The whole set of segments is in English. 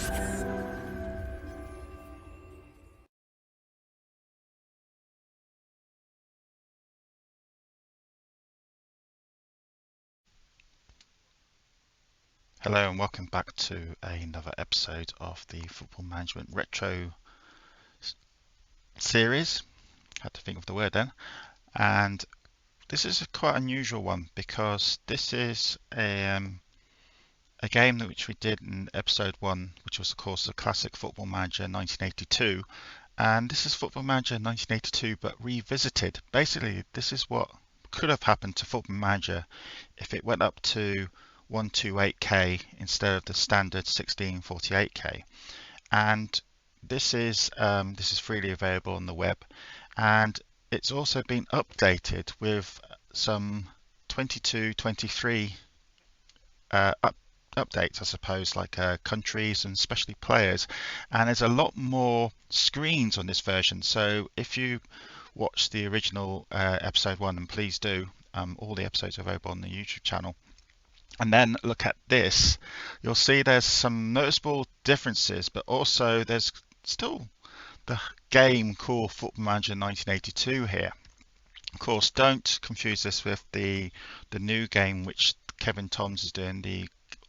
Hello and welcome back to another episode of the Football Management Retro series. Had to think of the word then. And this is a quite unusual one because this is a game which we did in episode 1, which was of course the classic Football Manager 1982. And this is Football Manager 1982 but revisited. Basically, this is what could have happened to Football Manager if it went up to 128K instead of the standard 1648K. And this is freely available on the web, and it's also been updated with some 22, 23 updates, I suppose, like countries and especially players. And there's a lot more screens on this version. So if you watch the original episode 1, and please do, all the episodes are available on the YouTube channel, and then look at this, you'll see there's some noticeable differences, but also there's still the game called Football Manager 1982 here. Of course, don't confuse this with the new game which Kevin Toms is doing, the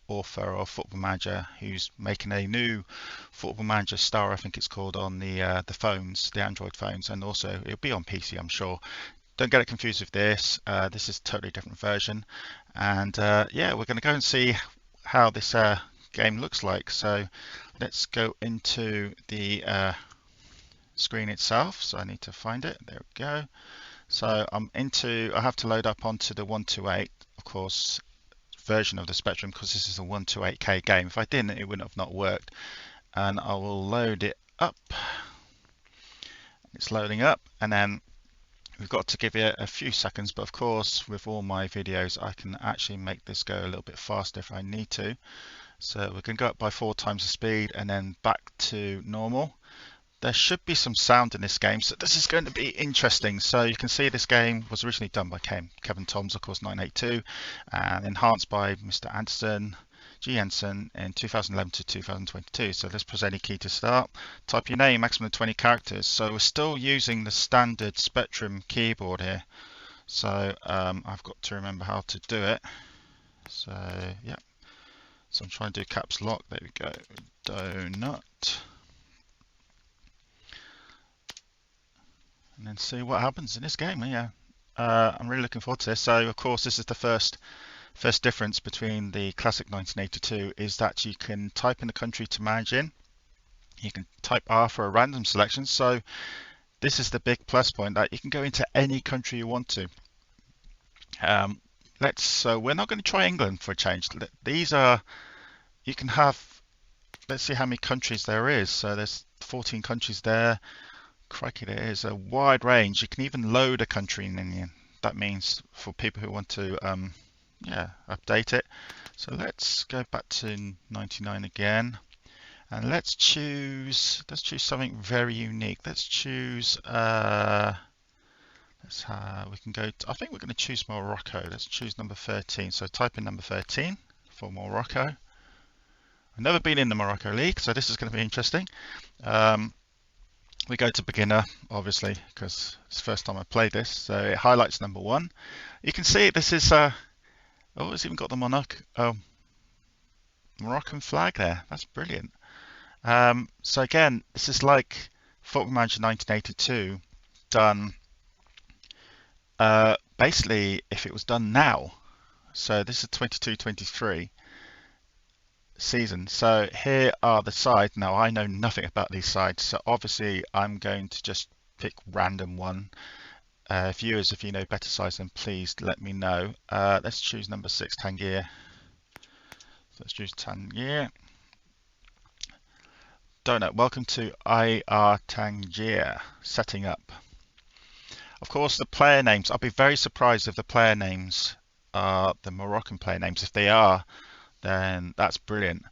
author of Football Manager, who's making a new Football Manager Star, I think it's called, on the phones, the Android phones, and also it'll be on PC, I'm sure. Don't get it confused with this. This is a totally different version. And yeah, we're going to go and see how this game looks like. So let's go into the screen itself. So I need to find it. There we go. So I have to load up onto the 128, of course, version of the Spectrum, because this is a 128K game. If I didn't, it wouldn't have not worked. And I will load it up. It's loading up, and then we've got to give it a few seconds, but of course with all my videos I can actually make this go a little bit faster if I need to. So we can go up by 4 times the speed and then back to normal. There should be some sound in this game, so this is going to be interesting. So you can see this game was originally done by Kevin Toms, of course, 982, and enhanced by Mr. Anderson, G. Anderson, in 2011 to 2022. So let's press any key to start. Type your name, maximum 20 characters. So we're still using the standard Spectrum keyboard here. So I've got to remember how to do it. So yeah. So I'm trying to do caps lock. There we go. Donut. And then see what happens in this game. Yeah. I'm really looking forward to this. So of course this is the first difference between the classic 1982 is that you can type in the country to manage in. You can type R for a random selection. So this is the big plus point, that you can go into any country you want to. So we're not going to try England for a change. These are, you can have, let's see how many countries there is. So there's 14 countries there. Crikey, there is a wide range. You can even load a country in. That means for people who want to update it. So let's go back to 99 again, and let's choose something very unique. Let's choose we can go I think we're going to choose Morocco. Let's choose number 13. So type in number 13 for Morocco. I've never been in the Morocco League, so this is going to be interesting. We go to beginner, obviously, because it's the first time I played this. So it highlights number 1. You can see this is oh, it's even got the Moroccan flag there. That's brilliant. So again, this is like Football Manager 1982 done basically if it was done now. So this is 22-23 season. So here are the sides. Now I know nothing about these sides, so obviously I'm going to just pick random one. Viewers, if you know better sides, then please let me know. Let's choose number 6, Tangier. So let's choose Tangier. Donut, welcome to IR Tangier. Setting up. Of course, the player names. I'll be very surprised if the player names are the Moroccan player names. If they are, then that's brilliant.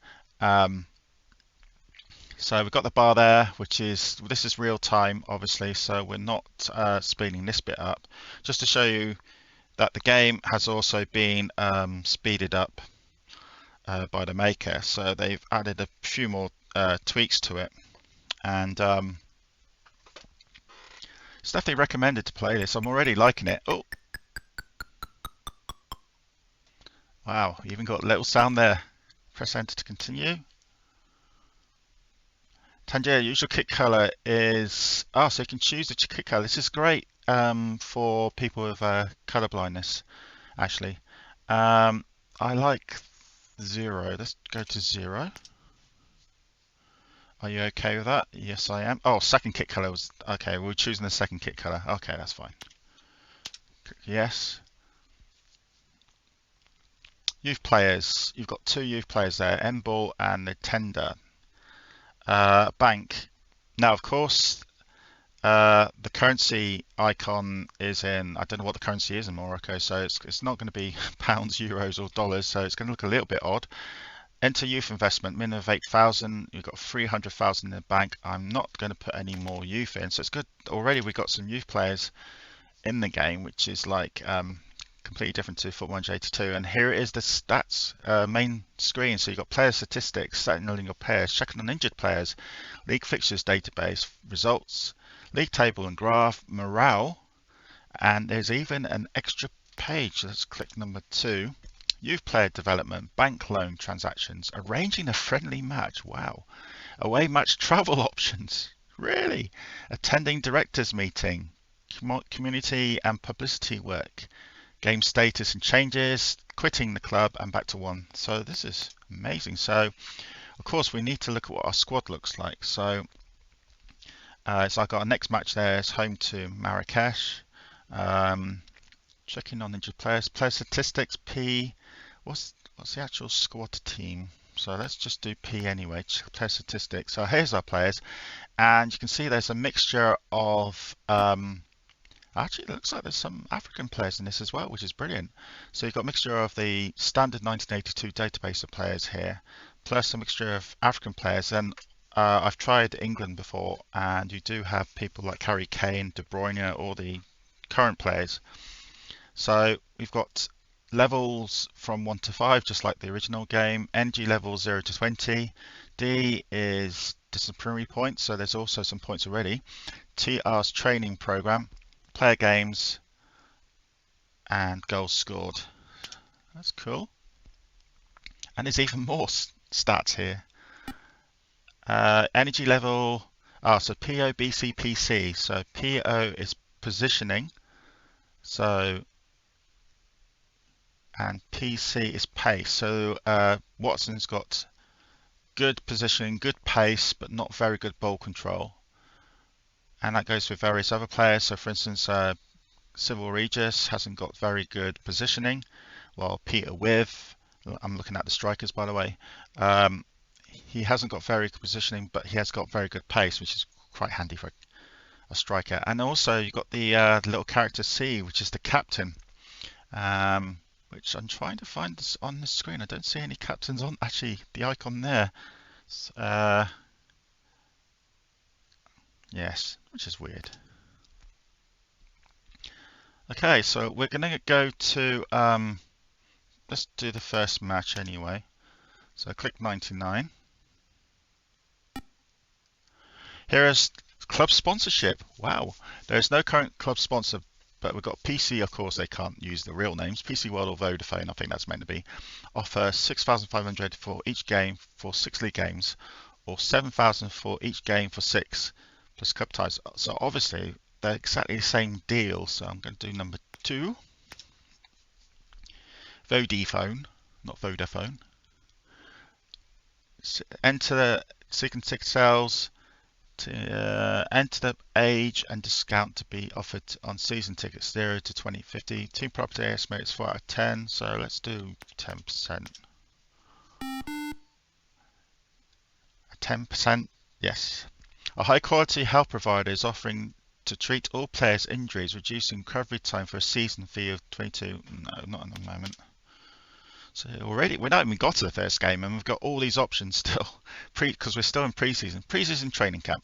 So we've got the bar there, this is real time, obviously, so we're not speeding this bit up. Just to show you that the game has also been speeded up by the maker. So they've added a few more tweaks to it, and it's definitely recommended to play this. I'm already liking it. Oh, wow, you even got a little sound there. Press enter to continue. Tangier, usual kit color is, so you can choose the kit color. This is great for people with color blindness, actually. I like 0. Let's go to 0. Are you okay with that? Yes, I am. Oh, second kit color was, okay, we're choosing the second kit color. Okay, that's fine. Yes. Youth players, you've got 2 youth players there, Emball and the Tender. Bank. Now, of course, the currency icon is in, I don't know what the currency is in Morocco, so it's not going to be pounds, euros, or dollars, so it's going to look a little bit odd. Enter youth investment, minimum of 8,000. You've got 300,000 in the bank. I'm not going to put any more youth in, so it's good. Already we've got some youth players in the game, which is like completely different to Football Manager 82. And here it is, the stats main screen. So you've got player statistics, signaling your players, checking on injured players, league fixtures database, results, league table and graph, morale, and there's even an extra page. Let's click number 2. Youth player development, bank loan transactions, arranging a friendly match. Wow. Away match travel options. Really? Attending directors meeting, community and publicity work, game status and changes, quitting the club and back to 1. So this is amazing. So of course we need to look at what our squad looks like. So I got our next match there. It's home to Marrakesh. Checking on injured players, player statistics, P. What's the actual squad team? So let's just do P anyway, player statistics. So here's our players, and you can see there's a mixture of actually, it looks like there's some African players in this as well, which is brilliant. So you've got a mixture of the standard 1982 database of players here, plus a mixture of African players. And I've tried England before, and you do have people like Harry Kane, De Bruyne, or the current players. So we've got levels from 1 to 5, just like the original game. Energy level 0 to 20. D is disciplinary points, so there's also some points already. TR's training program, player games, and goals scored. That's cool. And there's even more stats here. Energy level, so PO, BC, PC. So PO is positioning. So, and PC is pace. So Watson's got good positioning, good pace, but not very good ball control. And that goes with various other players. So for instance, Civil Regis hasn't got very good positioning, while Peter With, I'm looking at the strikers by the way, he hasn't got very good positioning, but he has got very good pace, which is quite handy for a striker. And also you've got the little character C, which is the captain, which I'm trying to find this on the screen. I don't see any captains on, actually the icon there. Yes, which is weird. Okay, so we're going to go to, let's do the first match anyway. So click 99. Here is club sponsorship. Wow, there is no current club sponsor, but we've got PC, of course, they can't use the real names. PC World or Vodafone, I think that's meant to be. Offer 6,500 for each game for 6 league games, or 7,000 for each game for 6, plus cup ties. So obviously, they're exactly the same deal. So I'm going to do number 2. Vodafone, not Vodafone. Enter the sequence 6 cells. To enter the age and discount to be offered on season tickets 0 to 2050. Team property estimates 4 out of 10, so let's do 10%. 10%, yes. A high quality health provider is offering to treat all players' injuries, reducing recovery time for a season fee of 22. No, not at the moment. So already we're not even got to the first game, and we've got all these options still, because we're still in pre-season training camp.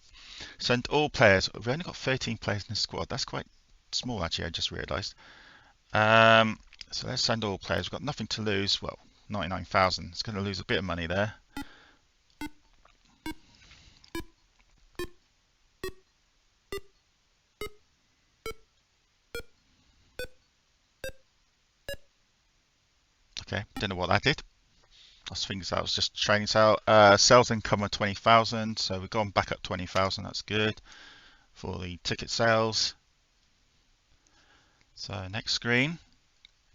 Send all players. We've only got 13 players in the squad. That's quite small, actually. I just realised. So let's send all players. We've got nothing to lose. Well, 99,000. It's going to lose a bit of money there. don't know what that did. I think that was just training sale. Sales income of 20,000, so we've gone back up 20,000. That's good for the ticket sales. So next screen.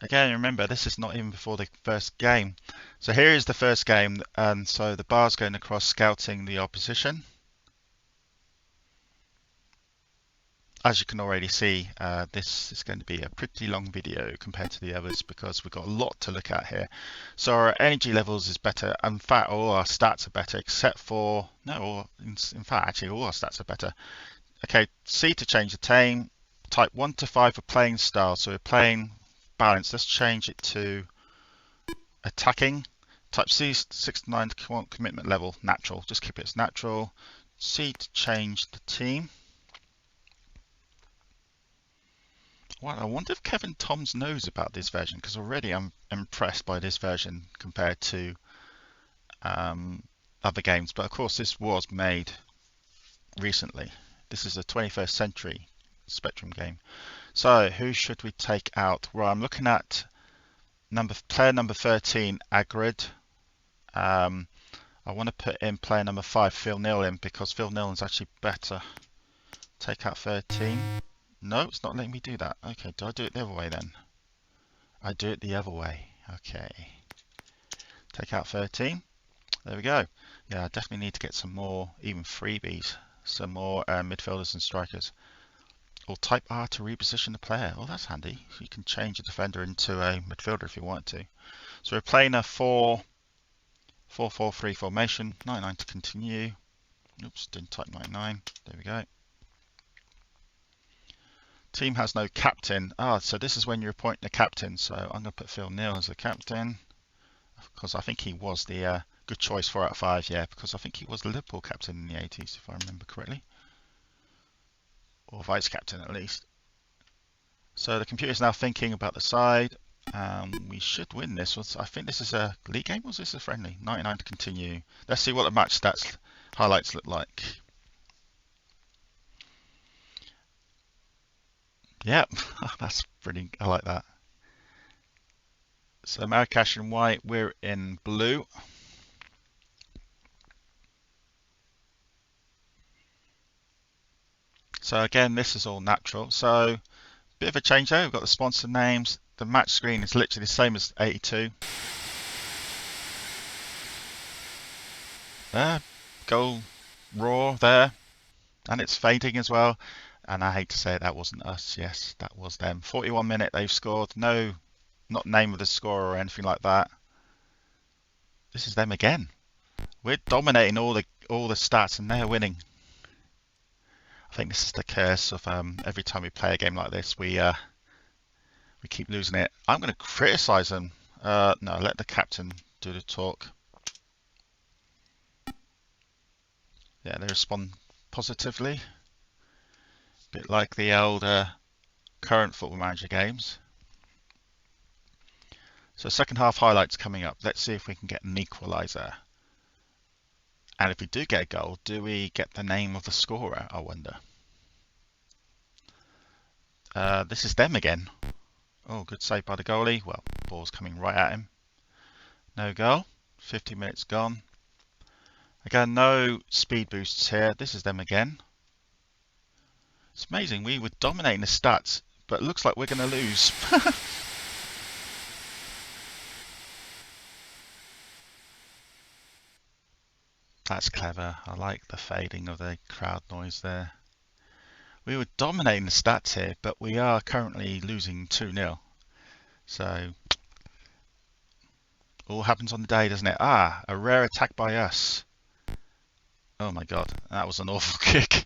Again, remember this is not even before the first game. So here is the first game, and so the bar's going across scouting the opposition. As you can already see, this is going to be a pretty long video compared to the others because we've got a lot to look at here. So our energy levels is better. In fact, all our stats are better except for, no, in fact, actually all our stats are better. Okay, C to change the team. Type 1 to 5 for playing style. So we're playing balance. Let's change it to attacking. Type C 6 to 9 commitment level, natural. Just keep it as natural. C to change the team. Well, I wonder if Kevin Toms knows about this version, because already I'm impressed by this version compared to other games. But of course, this was made recently. This is a 21st century Spectrum game. So who should we take out? Well, I'm looking at player number 13, Agrid. I want to put in player number 5, Phil Neal, in because Phil Neal is actually better. Take out 13. No, it's not letting me do that. Okay, do I do it the other way then? I do it the other way. Okay. Take out 13. There we go. Yeah, I definitely need to get some more, even freebies, some more midfielders and strikers. Or type R to reposition the player. Oh, that's handy. You can change a defender into a midfielder if you want to. So we're playing a 4-4-4-3 formation. 99 to continue. Oops, didn't type 99. There we go. Team has no captain. So this is when you're appointing a captain. So I'm going to put Phil Neal as the captain because I think he was the good choice 4 out of 5. Yeah, because I think he was the Liverpool captain in the 80s, if I remember correctly, or vice captain at least. So the computer is now thinking about the side. We should win this. I think this is a league game. Was this a friendly? 99 to continue. Let's see what the match stats highlights look like. Yep, that's pretty. I like that. So Marrakesh in white, we're in blue. So again, this is all natural. So bit of a change there. We've got the sponsor names. The match screen is literally the same as 82. Goal raw there, and it's fading as well. And I hate to say it, that wasn't us. Yes, that was them. 41 minute they've scored. No, not name of the scorer or anything like that. This is them again. We're dominating all the stats, and they're winning. I think this is the curse of every time we play a game like this, we keep losing it. I'm going to criticize them. No, let the captain do the talk. Yeah, they respond positively. A bit like the old current Football Manager games. So second half highlights coming up. Let's see if we can get an equaliser. And if we do get a goal, do we get the name of the scorer, I wonder? This is them again. Oh, good save by the goalie. Well, ball's coming right at him. No goal. 50 minutes gone. Again, no speed boosts here. This is them again. It's amazing. We were dominating the stats, but it looks like we're going to lose. That's clever. I like the fading of the crowd noise there. We were dominating the stats here, but we are currently losing 2-0. So, all happens on the day, doesn't it? A rare attack by us. Oh my god, that was an awful kick.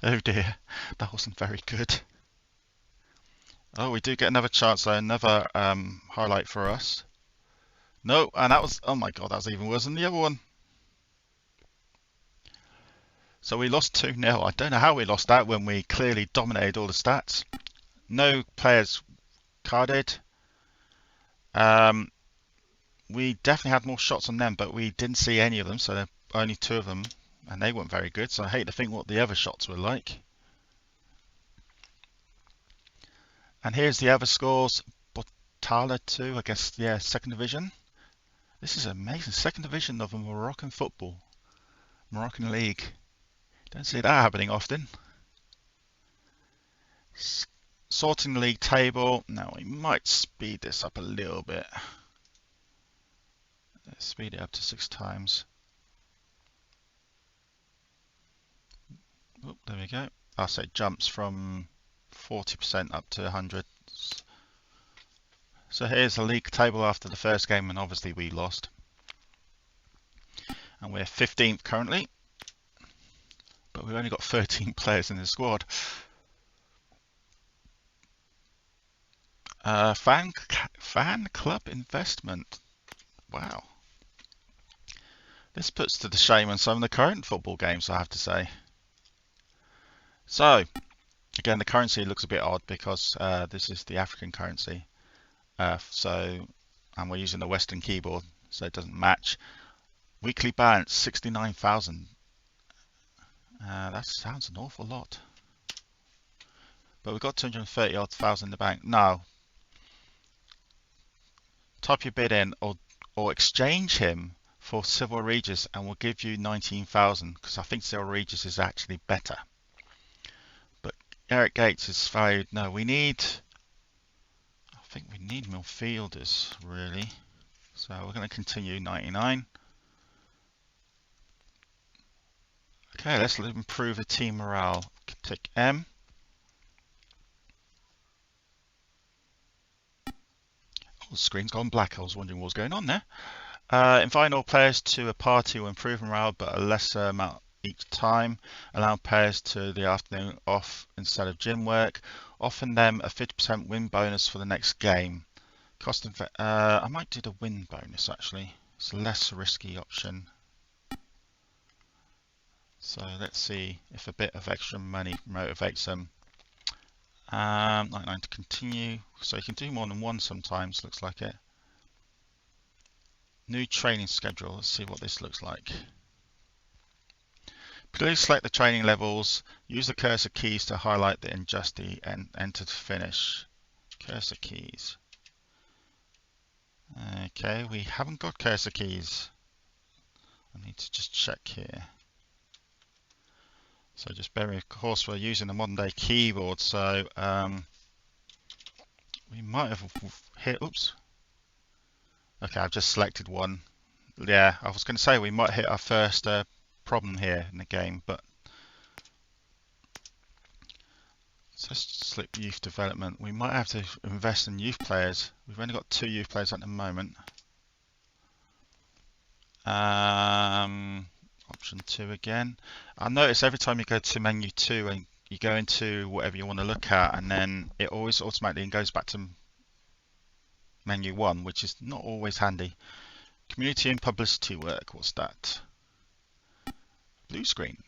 Oh dear, that wasn't very good. Oh, we do get another chance though, another highlight for us. No, and that was, oh my god, that was even worse than the other one. So we lost 2-0. I don't know how we lost that when we clearly dominated all the stats. No players carded. We definitely had more shots on them, but we didn't see any of them, so there are only 2 of them, and they weren't very good, so I hate to think what the other shots were like. And here's the other scores. Tala 2, I guess, yeah, second division. This is amazing. Second division of a Moroccan football. Moroccan league. Don't see that happening often. Sorting the league table. Now we might speed this up a little bit. Let's speed it up to 6 times. Oh, there we go. So it jumps from 40% up to 100. So here's the league table after the first game, and obviously we lost. And we're 15th currently, but we've only got 13 players in the squad. Fan club investment. Wow. This puts to the shame on some of the current football games, I have to say. So, again, the currency looks a bit odd because this is the African currency. And we're using the Western keyboard, so it doesn't match. Weekly balance 69,000. That sounds an awful lot. But we've got 230 odd thousand in the bank. Now, type your bid in or exchange him for Civil Regis and we'll give you 19,000 because I think Civil Regis is actually better. But Eric Gates is valued. No, I think we need midfielders really. So we're going to continue 99. Okay, let's improve the team morale. Tick M. Oh, the screen's gone black. I was wondering what was going on there. Invite all players to a party will improve morale, but a lesser amount each time. Allow players to the afternoon off instead of gym work. Offering them a 50% win bonus for the next game. I might do the win bonus actually. It's a less risky option. So let's see if a bit of extra money motivates them. 99 to continue. So you can do more than one sometimes, looks like it. New training schedule. Let's see what this looks like. Please select the training levels. Use the cursor keys to highlight the injustice and enter to finish. Cursor keys. Okay, we haven't got cursor keys. I need to just check here. So just bear with, of course, we're using a modern day keyboard, so we might have hit, oops. Okay, I've just selected one. Yeah, I was going to say we might hit our first problem here in the game, but so let's select youth development. We might have to invest in youth players. We've only got 2 youth players at the moment. Option 2 again. I notice every time you go to menu 2 and you go into whatever you want to look at, and then it always automatically goes back to menu 1, which is not always handy. Community and publicity work, what's that? Blue screen.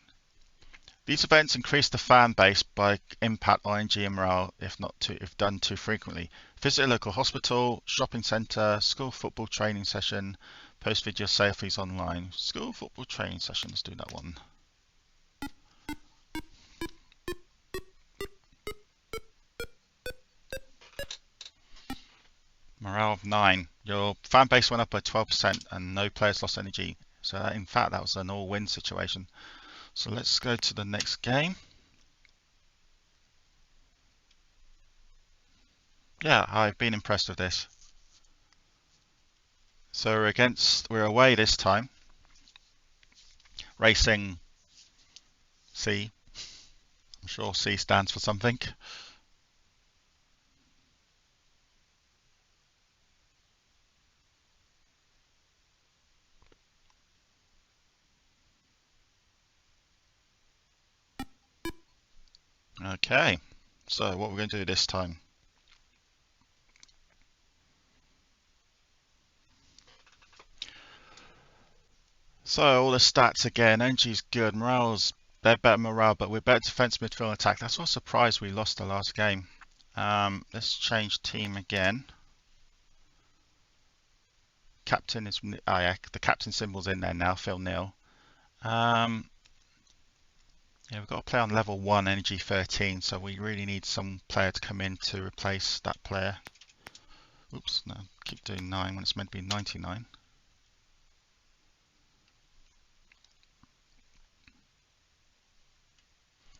These events increase the fan base by impact ING and morale if done too frequently. Visit a local hospital, shopping centre, school football training session, post video selfies online. School football training session, let's do that one. Morale of 9. Your fan base went up by 12% and no players lost energy. So in fact that was an all-win situation. So let's go to the next game. Yeah, I've been impressed with this. So we're away this time. Racing C. I'm sure C stands for something. Okay, so what we're going to do this time. So all the stats again, energy's good, they're better morale, but we're better defense, midfield, attack. That's what surprised we lost the last game. Let's change team again. Captain is, oh yeah, the captain symbol's in there now, Phil Neal. Yeah, we've got to play on level 1, energy 13, so we really need some player to come in to replace that player. Oops, no, keep doing 9 when it's meant to be 99.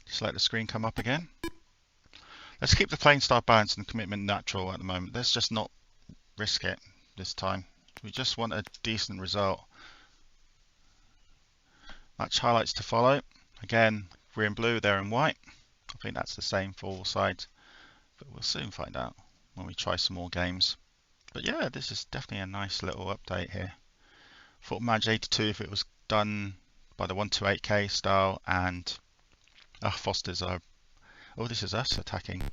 Just let the screen come up again. Let's keep the playing style balance and commitment natural at the moment. Let's just not risk it this time. We just want a decent result. Match highlights to follow. Again, we're in blue, they're in white. I think that's the same for all sides, but we'll soon find out when we try some more games. But yeah, this is definitely a nice little update here. Football Manager 82 if it was done by the 128K style, and Foster's are. Oh, this is us attacking.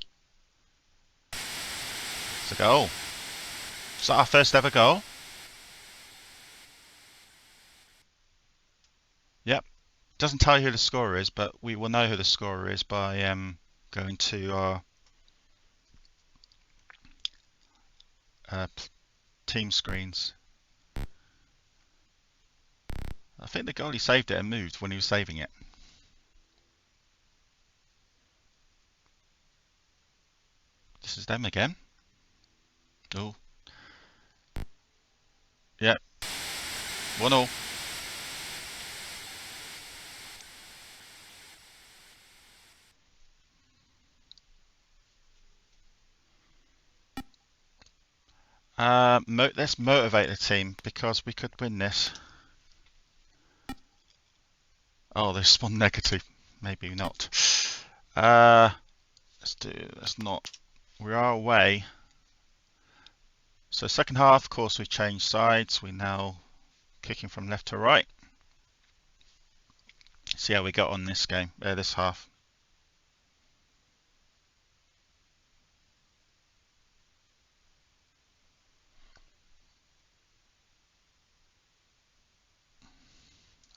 It's a goal. Is that our first ever goal? Yep. Doesn't tell you who the scorer is, but we will know who the scorer is by going to our team screens. I think the goalie saved it and moved when he was saving it. This is them again. Oh. Yep. 1-0. Let's motivate the team because we could win this. Oh, they spawned negative. Maybe not. Let's not. We are away. So second half, of course, we changed sides. We're now kicking from left to right. See how we got on this game, this half.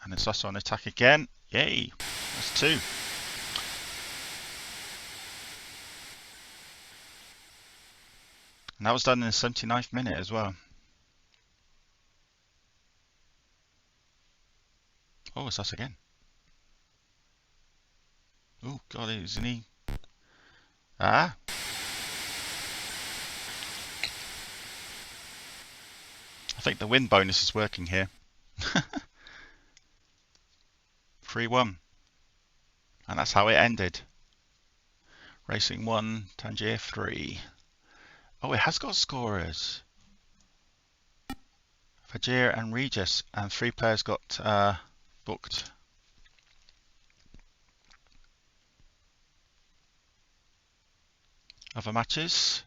And it's us on attack again. Yay! That's 2. And that was done in the 79th minute as well. Oh, it's us again. Oh, God, isn't he? Ah! I think the win bonus is working here. 3-1. And that's how it ended. Racing 1, Tangier 3. Oh, it has got scorers. Fajir and Regis, and 3 players got booked. Other matches.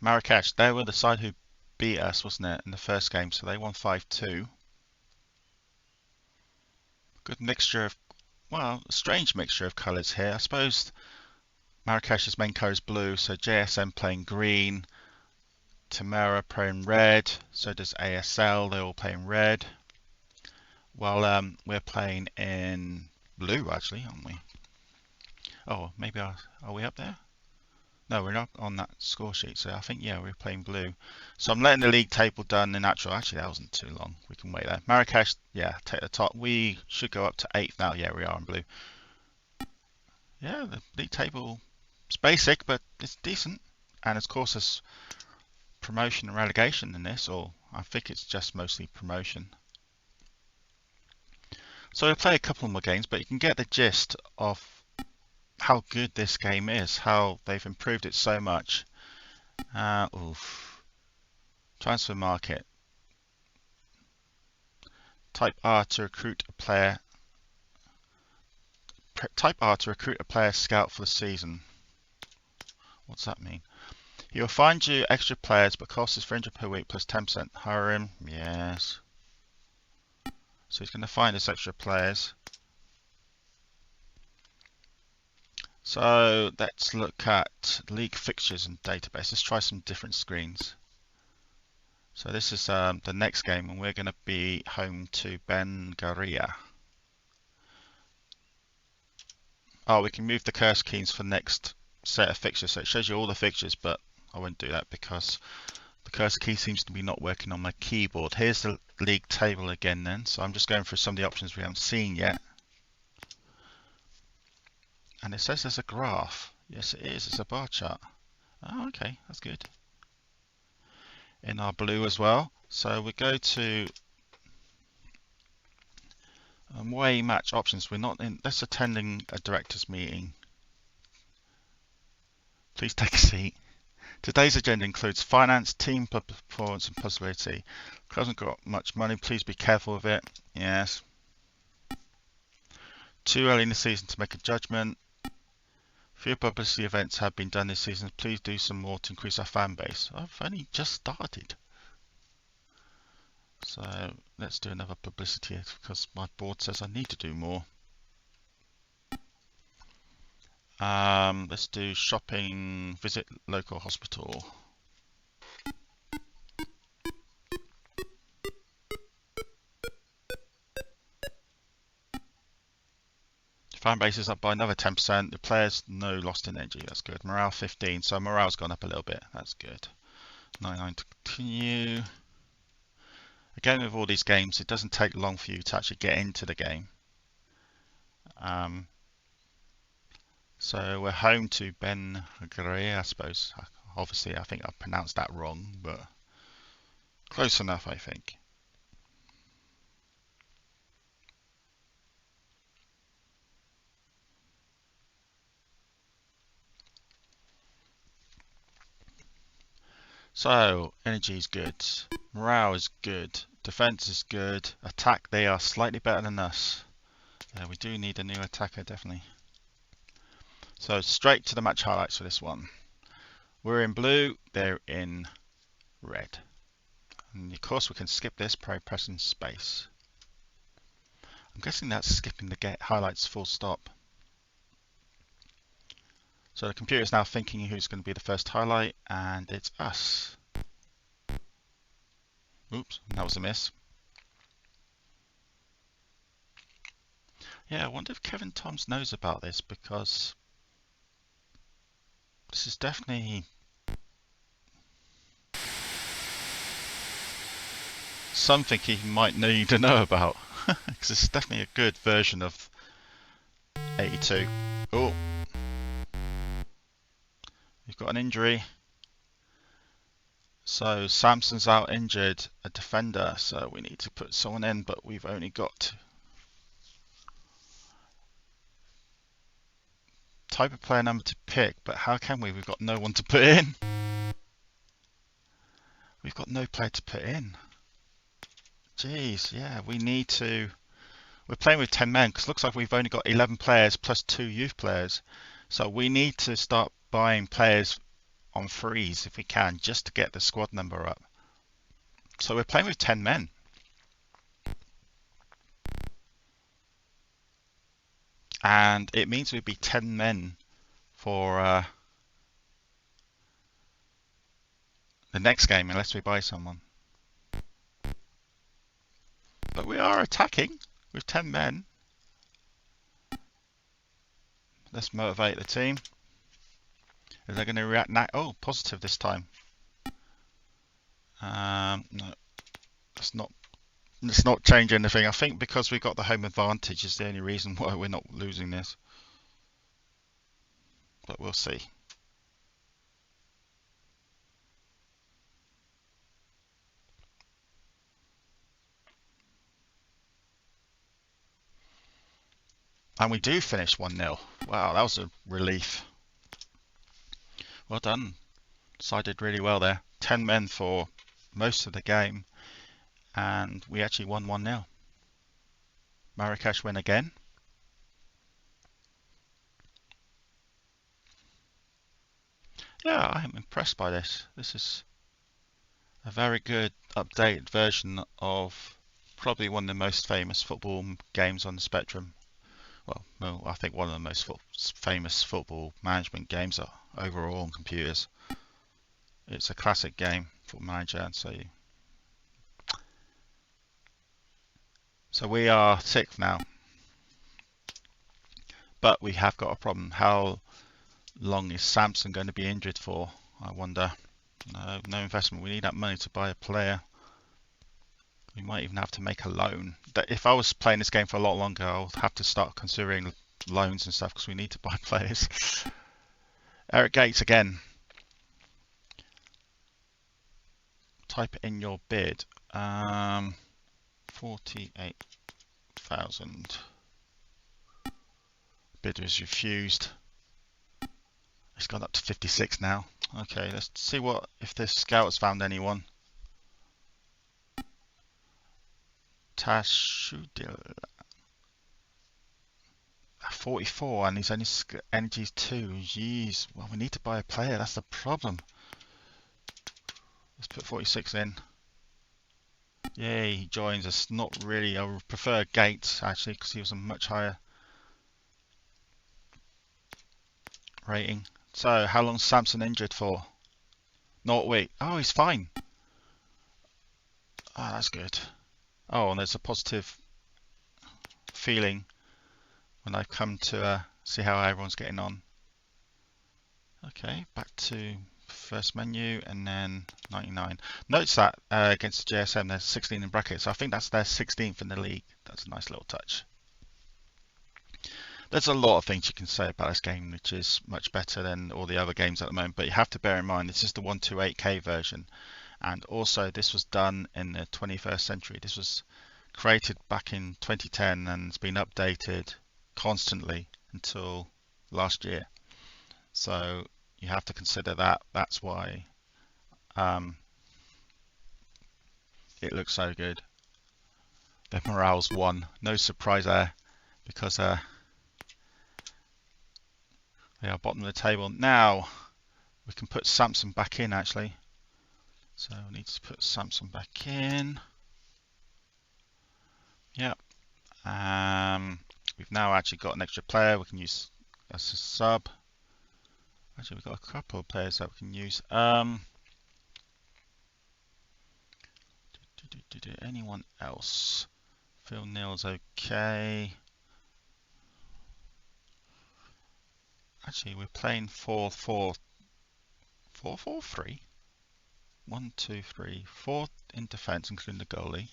Marrakesh, they were the side who beat us, wasn't it, in the first game, so they won 5-2. Good mixture of, well, a strange mixture of colours here. I suppose Marrakesh's main colour is blue, so JSM playing green, Tamara playing red, so does ASL, they're all playing red. Well, we're playing in blue actually, aren't we? Oh, maybe are we up there? No, we're not on that score sheet, so I think, yeah, we're playing blue. So I'm letting the league table done in natural. Actually, that wasn't too long. We can wait there. Marrakesh, yeah, take the top. We should go up to 8th now. Yeah, we are in blue. Yeah, the league table is basic, but it's decent. And of course, there's promotion and relegation in this, or I think it's just mostly promotion. So we'll play a couple more games, but you can get the gist of how good this game is, how they've improved it so much. Transfer market. Type R to recruit a player. Type R to recruit a player scout for the season. What's that mean? He'll find you extra players, but cost is 300 per week plus 10%. Hire him. Yes. So he's going to find us extra players. So let's look at league fixtures and database. Let's try some different screens. So this is the next game, and we're going to be home to Bengaria. Oh, we can move the cursor keys for next set of fixtures. So it shows you all the fixtures, but I won't do that because the cursor key seems to be not working on my keyboard. Here's the league table again then. So I'm just going through some of the options we haven't seen yet. And it says there's a graph. Yes, it is. It's a bar chart. Oh, okay. That's good. in our blue as well. So we go to away match options. We're not in. That's attending a directors meeting. Please take a seat. Today's agenda includes finance, team performance, and possibility. Hasn't got much money. Please be careful with it. Yes. Too early in the season to make a judgment. Few publicity events have been done this season. Please do some more to increase our fan base. I've only just started. So let's do another publicity because my board says I need to do more. Let's do shopping, visit local hospital. Fan base is up by another 10%. The players no lost in energy. That's good. Morale 15. So morale's gone up a little bit. That's good. 99 to continue. Again, with all these games, it doesn't take long for you to actually get into the game. So we're home to Ben Gray, I suppose. Obviously, I think I pronounced that wrong, but close enough, I think. So, energy is good, morale is good, defense is good, attack they are slightly better than us. We do need a new attacker, definitely. So straight to the match highlights for this one. We're in blue, they're in red. And of course we can skip this by pressing space. I'm guessing that's skipping the highlights full stop. So the computer is now thinking who's going to be the first highlight, and it's us. Oops, that was a miss. Yeah, I wonder if Kevin Toms knows about this, because this is definitely something he might need to know about, because it's definitely a good version of 82. Oh, we've got an injury. So Samson's out injured, a defender, so we need to put someone in, but we've only got type of player number to pick, but how can we? We've got no one to put in. We've got no player to put in. Jeez, yeah, we need to. We're playing with 10 men because it looks like we've only got 11 players plus 2 youth players. So we need to start buying players on freeze if we can, just to get the squad number up. So we're playing with 10 men. And it means we'd be 10 men for the next game unless we buy someone. But we are attacking with 10 men. Let's motivate the team. Is they going to react now? Oh, positive this time. No, let's not change anything. I think because we got the home advantage is the only reason why we're not losing this. But we'll see. And we do finish 1-0. Wow, that was a relief. Well done. Decided really well there. 10 men for most of the game. And we actually won 1-0. Marrakesh win again. Yeah, I am impressed by this. This is a very good updated version of probably one of the most famous football games on the Spectrum. Well, I think one of the most famous football management games overall on computers. It's a classic game, Football Manager, and so we are 6th now. But we have got a problem. How long is Samson going to be injured for? I wonder. No investment. We need that money to buy a player. We might even have to make a loan. If I was playing this game for a lot longer, I'll have to start considering loans and stuff because we need to buy players. Eric Gates again. type in your bid. 48,000. Bidder is refused. It's gone up to 56 now. Okay, let's see what if this scout has found anyone. Tashudil. 44, and his only energy is 2. Jeez, well, we need to buy a player. That's the problem. Let's put 46 in. Yay, he joins us. Not really. I would prefer Gates actually, because he was a much higher rating. So, how long's Samson injured for? Not a week. Oh, he's fine. Oh, that's good. Oh, and there's a positive feeling when I come to see how everyone's getting on. Okay, back to first menu and then 99. Notice that against the JSM there's 16 in brackets. So I think that's their 16th in the league. That's a nice little touch. There's a lot of things you can say about this game, which is much better than all the other games at the moment, but you have to bear in mind this is the 128K version, and also this was done in the 21st century. This was created back in 2010 and it's been updated constantly until last year. So you have to consider that. That's why it looks so good. The morale's 1. No surprise there, because they are bottom of the table. Now we can put Samson back in actually. So we need to put Samson back in. Yeah. We've now actually got an extra player we can use as a sub. Actually, we've got a couple of players that we can use. Anyone else? Phil Neal's okay. Actually, we're playing 4-4-3. 1, 2, 3, 4 in defence, including the goalie.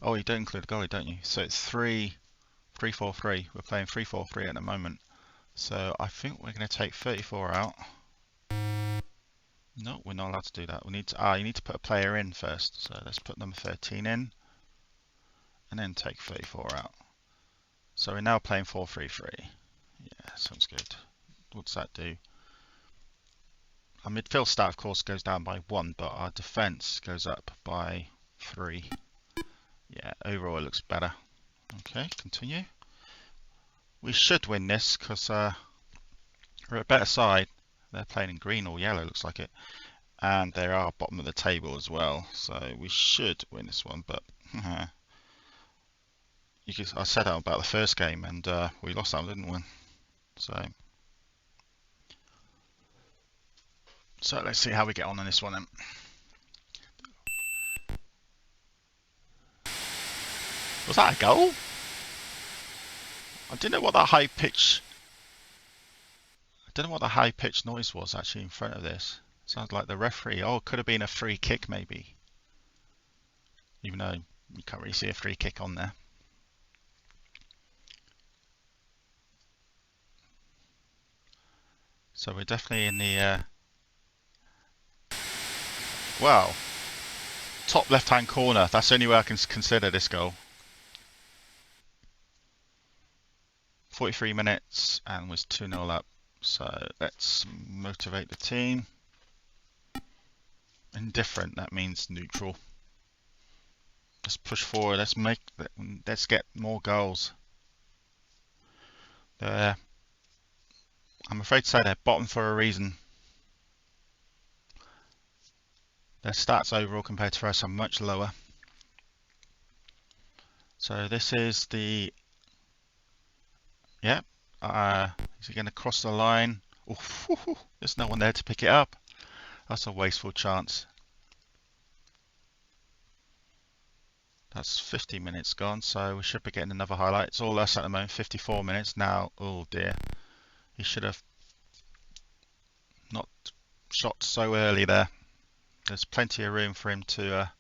Oh, you don't include the goalie, don't you? So it's 3-4-3. We're playing 3-4-3 at the moment. So I think we're going to take 34 out. No, we're not allowed to do that. We need to. You need to put a player in first. So let's put number 13 in, and then take 34 out. So we're now playing 4-3-3. Yeah, sounds good. What does that do? Our midfield stat, of course, goes down by 1, but our defence goes up by 3. Yeah, overall it looks better. Okay, continue. We should win this because we're a better side. They're playing in green or yellow, looks like it. And they are bottom of the table as well. So we should win this one, but I said that about the first game, and we lost that one, didn't we? So let's see how we get on in this one then. Was that a goal? I didn't know what that high pitch. I don't know what the high pitched noise was actually in front of this. Sounds like the referee. Oh, it could have been a free kick maybe. Even though you can't really see a free kick on there. So we're definitely in the wow, top left hand corner. That's the only way I can consider this goal. 43 minutes and was 2-0 up. So let's motivate the team. Indifferent, that means neutral. Let's push forward. Let's get more goals. I'm afraid to say they're bottom for a reason. Their stats overall compared to us are much lower. So this is the. Yeah. Is he going to cross the line? Oof, there's no one there to pick it up. That's a wasteful chance. That's 50 minutes gone, so we should be getting another highlight. It's all us at the moment, 54 minutes now. Oh dear. He should have not shot so early there. There's plenty of room for him to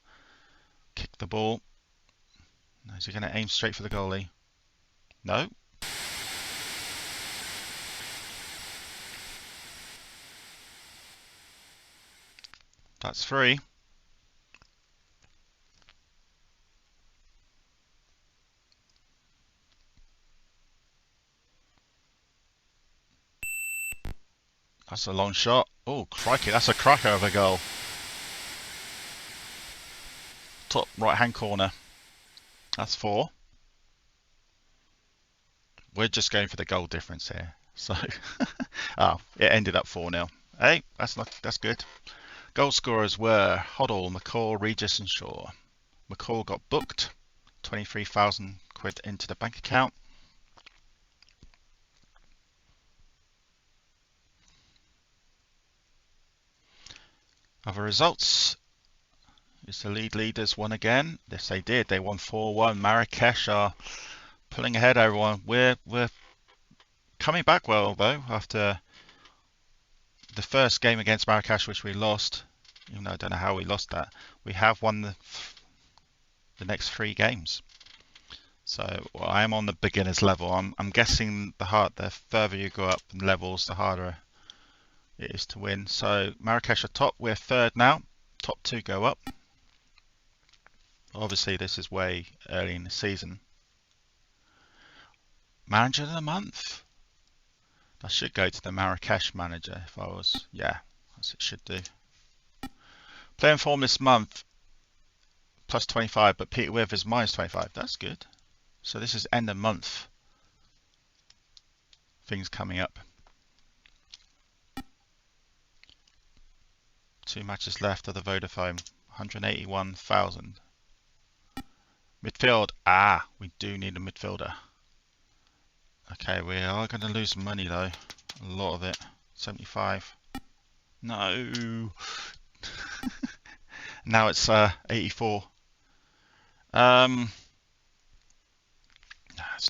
kick the ball. Is he going to aim straight for the goalie? No. That's free. That's a long shot. Oh, crikey, that's a cracker of a goal. Top right-hand corner. That's 4. We're just going for the goal difference here. So, oh, it ended up 4-0. Hey, that's good. Goal scorers were Hoddle, McCall, Regis, and Shaw. McCall got booked, 23,000 quid into the bank account. Other results. Is the leaders won again? Yes, they did. They won 4-1. Marrakesh are pulling ahead, everyone. We're coming back well, though, after the first game against Marrakesh, which we lost. Even though I don't know how we lost that. We have won the next 3 games. So well, I am on the beginner's level. I'm guessing the further you go up in levels, the harder it is to win. So Marrakesh are top. We're 3rd now. Top 2 go up. Obviously, this is way early in the season. Manager of the month. I should go to the Marrakesh manager if I was. Yeah, as it should do. Player form this month plus 25, but Peter Withers minus 25. That's good. So this is end of month. Things coming up. 2 matches left of the Vodafone. 181,000. Midfield. We do need a midfielder. Okay, we are going to lose some money though. A lot of it. 75. No. Now it's 84. That's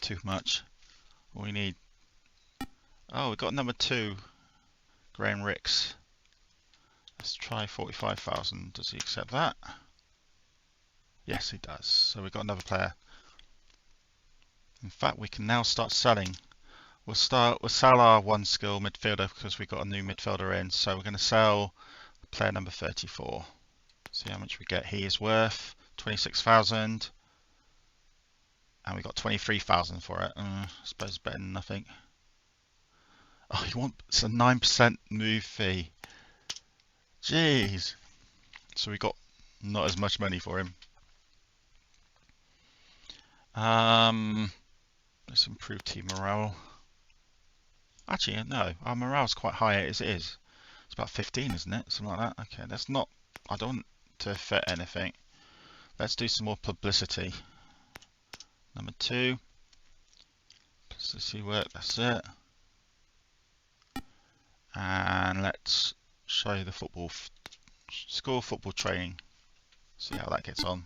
too much. We need. Oh, we got number 2. Graham Ricks. Let's try 45,000. Does he accept that? Yes, he does. So we've got another player. In fact, we can now start selling. We'll sell our 1 skill midfielder because we've got a new midfielder in. So we're going to sell player number 34. See how much we get. He is worth 26,000. And we got 23,000 for it. I suppose it's better than nothing. Oh, it's a 9% move fee. Jeez. So we got not as much money for him. Let's improve team morale. Actually, no, our morale's quite high as it is. It's about 15, isn't it? Something like that. Okay, that's not. I don't want to affect anything. Let's do some more publicity. Number 2. Publicity work. That's it. And let's show you the school football training. See how that gets on.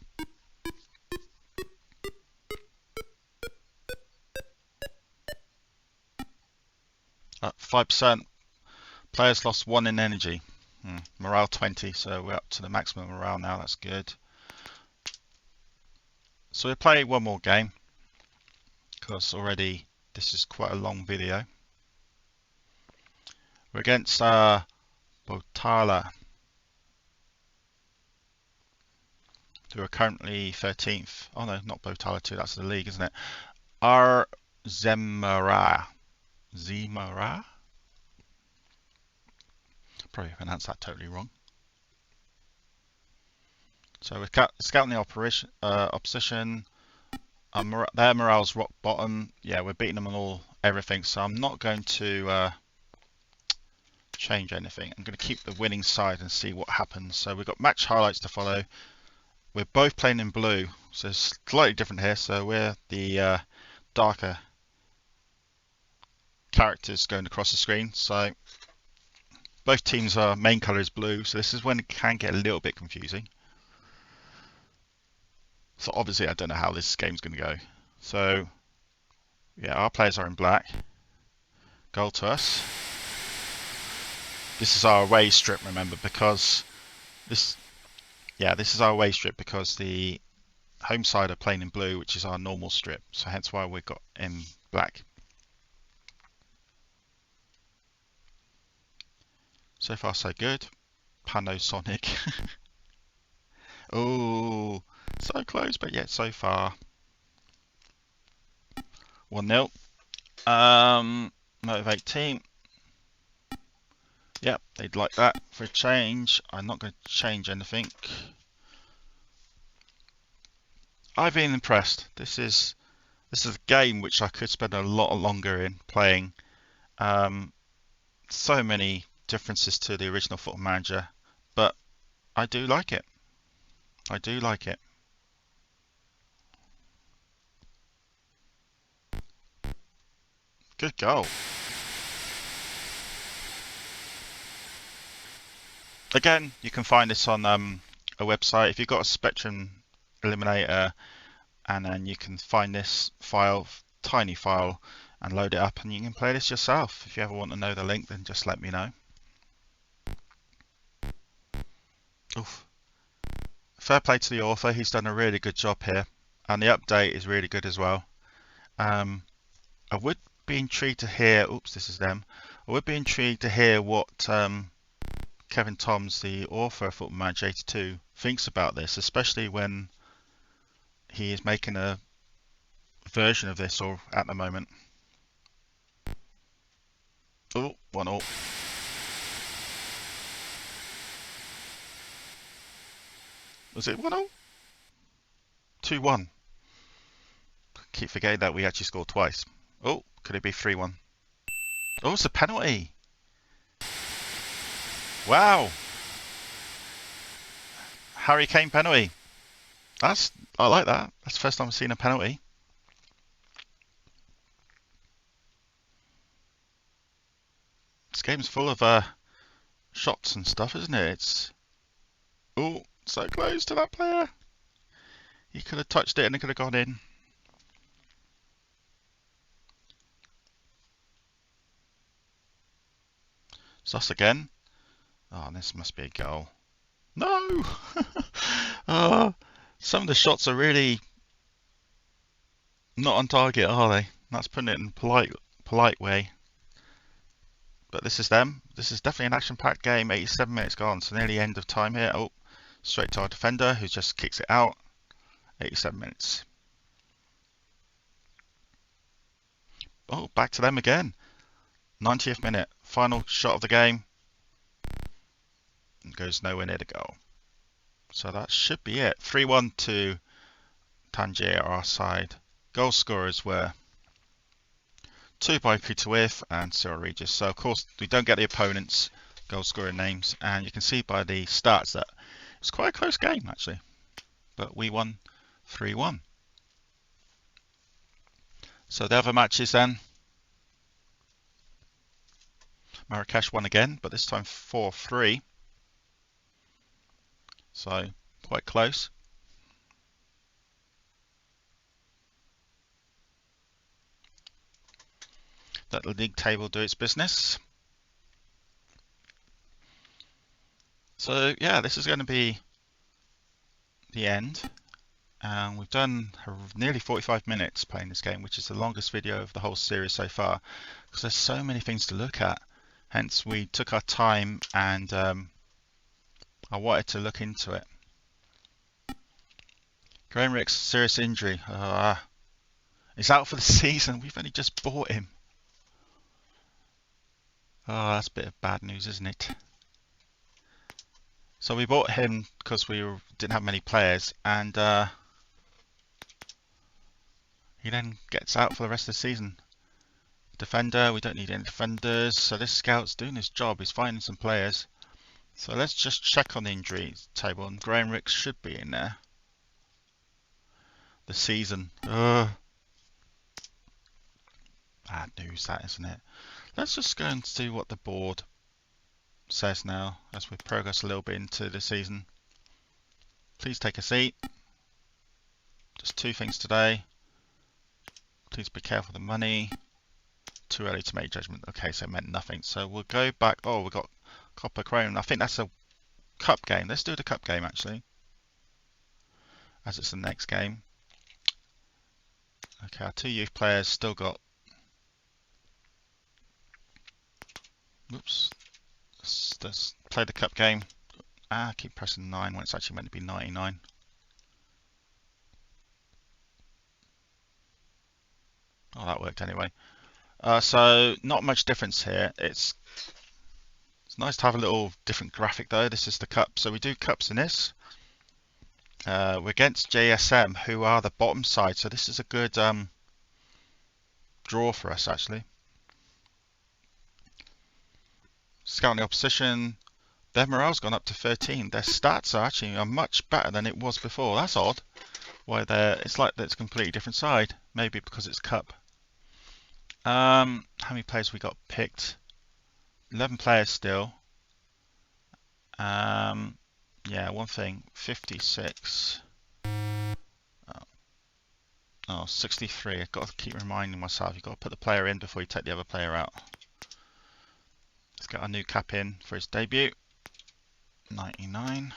5%. Players lost 1 in energy. Morale 20, so we're up to the maximum morale now. That's good. So we'll play one more game because already this is quite a long video. We're against Botala, who are currently 13th. Oh no, not Botala 2, that's the league, isn't it? Zemara. Probably pronounced that totally wrong. So we're scouting the opposition. Their morale's rock bottom. Yeah, we're beating them on everything. So I'm not going to change anything. I'm going to keep the winning side and see what happens. So we've got match highlights to follow. We're both playing in blue, so it's slightly different here. So we're the darker characters going across the screen. So both teams' main colour is blue, so this is when it can get a little bit confusing. So obviously I don't know how this game's going to go. So yeah, our players are in black. Goal to us. This is our away strip, remember, because this is our away strip because the home side are playing in blue, which is our normal strip. So hence why we've got in black. So far so good. Panasonic. Oh, so close, but yet so far. 1-0. Motivate team. Yep, they'd like that for a change. I'm not going to change anything. I've been impressed. This is a game which I could spend a lot longer in playing. So many differences to the original Football Manager, but I do like it. I do like it. Good goal. Again, you can find this on a website. If you've got a Spectrum Eliminator, and then you can find this file, tiny file, and load it up, and you can play this yourself. If you ever want to know the link, then just let me know. Oof. Fair play to the author. He's done a really good job here, and the update is really good as well. I would be intrigued to hear. Oops, this is them. I would be intrigued to hear what Kevin Toms, the author of Football Manager 82, thinks about this, especially when he is making a version of this or at the moment. Oh, 1-0. Was it 1-0? 2-1. Keep forgetting that we actually scored twice. Oh, could it be 3-1? Oh, it's a penalty. Wow. Harry Kane penalty. I like that. That's the first time I've seen a penalty. This game's full of shots and stuff, isn't it? It's so close to that player. He could have touched it and it could have gone in. Sus again. Oh, this must be a goal. No! Some of the shots are really not on target, are they? That's putting it in polite way. But this is them. This is definitely an action-packed game. 87 minutes gone, so nearly end of time here. Oh, straight to our defender, who just kicks it out. 87 minutes. Oh, back to them again. 90th minute. Final shot of the game. It goes nowhere near the goal. So that should be it. 3-1 to Tangier, our side. Goal scorers were 2 by Peter With and Cyril Regis. So, of course, we don't get the opponents' goal scorer names. And you can see by the stats that it's quite a close game, actually. But we won 3-1. So the other matches then. Marrakesh won again, but this time 4-3. So quite close. Let the league table do its business. So yeah, this is going to be the end. And we've done nearly 45 minutes playing this game, which is the longest video of the whole series so far, because there's so many things to look at. Hence, we took our time, and I wanted to look into it. Graham Rix, serious injury. He's out for the season. We've only just bought him. Oh, that's a bit of bad news, isn't it? So we bought him because we didn't have many players, and he then gets out for the rest of the season. Defender, we don't need any defenders, so this scout's doing his job. He's finding some players. So let's just check on the injury table, and Graham Rix should be in there. The season. Bad news, that, isn't it? Let's just go and see what the board says now as we progress a little bit into the season. Please take a seat. Just 2 things today. Please be careful of the money. Too early to make judgment. Okay, so it meant nothing. So we'll go back. Oh, we've got Copper Chrome. I think that's a cup game. Let's do the cup game actually, as it's the next game. Okay, our 2 youth players still got. Oops. Let's play the cup game. I keep pressing 9 when it's actually meant to be 99. Oh, that worked anyway. So not much difference here. It's nice to have a little different graphic though. This is the cup, so we do cups in this. We're against JSM, who are the bottom side, so this is a good draw for us actually. Scouting the opposition, their morale's gone up to 13. Their stats are actually much better than it was before. That's odd. Why it's like it's a completely different side. Maybe because it's cup. How many players we got picked? 11 players still. Yeah, one thing, 56. Oh, 63. I've got to keep reminding myself, you've got to put the player in before you take the other player out. Let's get our new cap in for his debut. 99.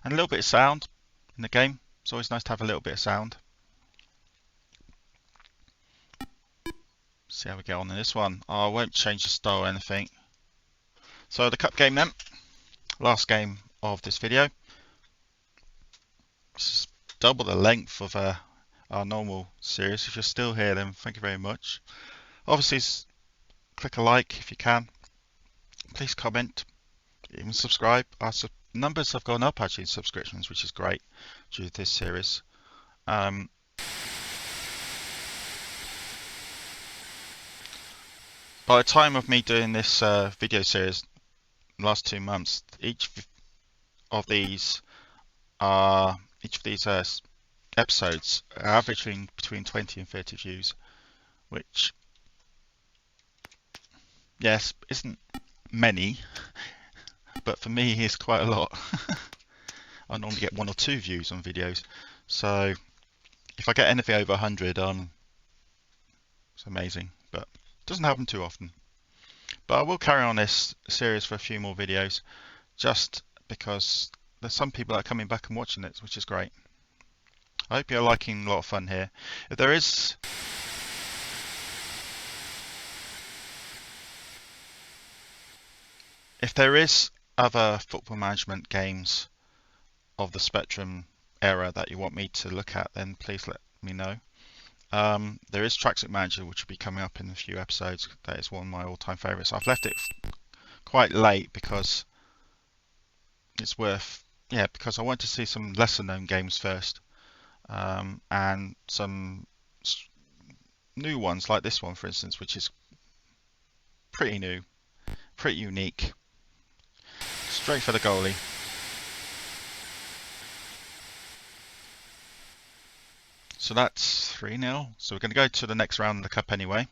And a little bit of sound in the game. It's always nice to have a little bit of sound. See how we get on in this one. Oh, I won't change the style or anything. So the cup game then. Last game of this video. This is double the length of our normal series. If you're still here, then thank you very much. Obviously, click a like if you can. Please comment, even subscribe. Our numbers have gone up actually in subscriptions, which is great due to this series. By the time of me doing this video series, last 2 months, each of these episodes are averaging between 20 and 30 views, which, yes, isn't many, but for me is quite a lot. I normally get 1 or 2 views on videos, so if I get anything over 100 on, it's amazing, but it doesn't happen too often. But I will carry on this series for a few more videos, just because there's some people that are coming back and watching it, which is great. I hope you're liking a lot of fun here. If there is other football management games of the Spectrum era that you want me to look at, then please let me know. There is Tracksuit Manager, which will be coming up in a few episodes. That is one of my all-time favourites. I've left it quite late because it's because I want to see some lesser-known games first, and some new ones like this one, for instance, which is pretty new, pretty unique. Straight for the goalie. So that's 3-0. So we're going to go to the next round of the cup anyway.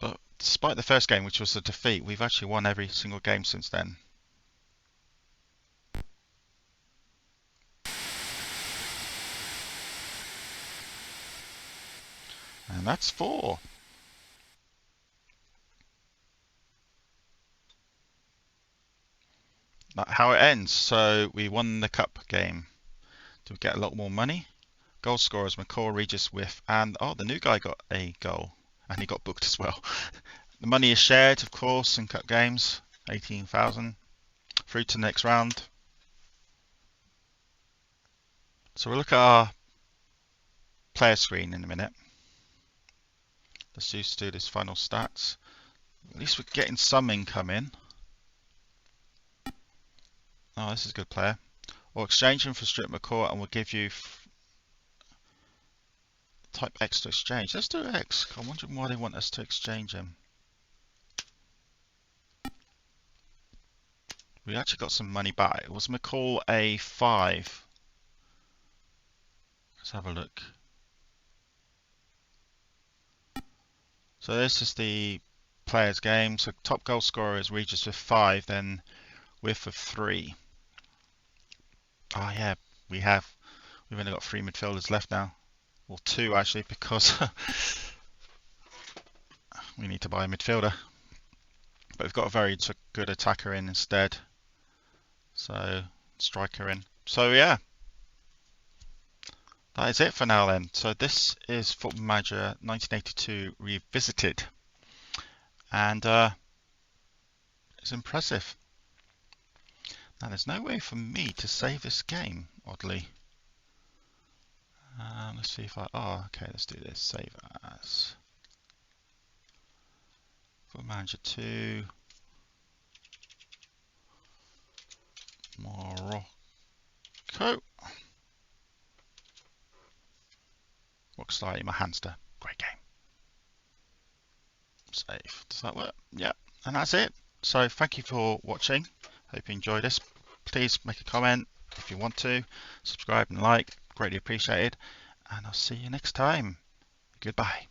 But despite the first game, which was a defeat, we've actually won every single game since then. And that's 4. That's how it ends. So we won the cup game. Do we get a lot more money? Goal scorers, McCall, Regis, Whiff, and the new guy got a goal. And he got booked as well. The money is shared, of course, in cup games. 18,000. Through to the next round. So we'll look at our player screen in a minute. Let's just do this final stats. At least we're getting some income in. Oh, this is a good player. Or exchange him for Stuart McCall, and we'll give you type X to exchange. Let's do X. I'm wondering why they want us to exchange him. We actually got some money back. Was McCall a 5? Let's have a look. So this is the players game. So top goal scorer is Regis with 5, then Whiff with 3. Oh yeah, we've only got 3 midfielders left now. Well, 2 actually, because we need to buy a midfielder. But we've got a very good attacker in instead. So, striker in. So yeah, that is it for now then. So this is Football Manager 1982 Revisited. And it's impressive. Now there's no way for me to save this game, oddly. Let's see if okay, let's do this. Save as. Football Manager 2, Morocco. Looks like my hamster. Great game. Save. Does that work? Yep. And that's it. So thank you for watching. Hope you enjoyed this. Please make a comment if you want to. Subscribe and like. Greatly appreciated. And I'll see you next time. Goodbye.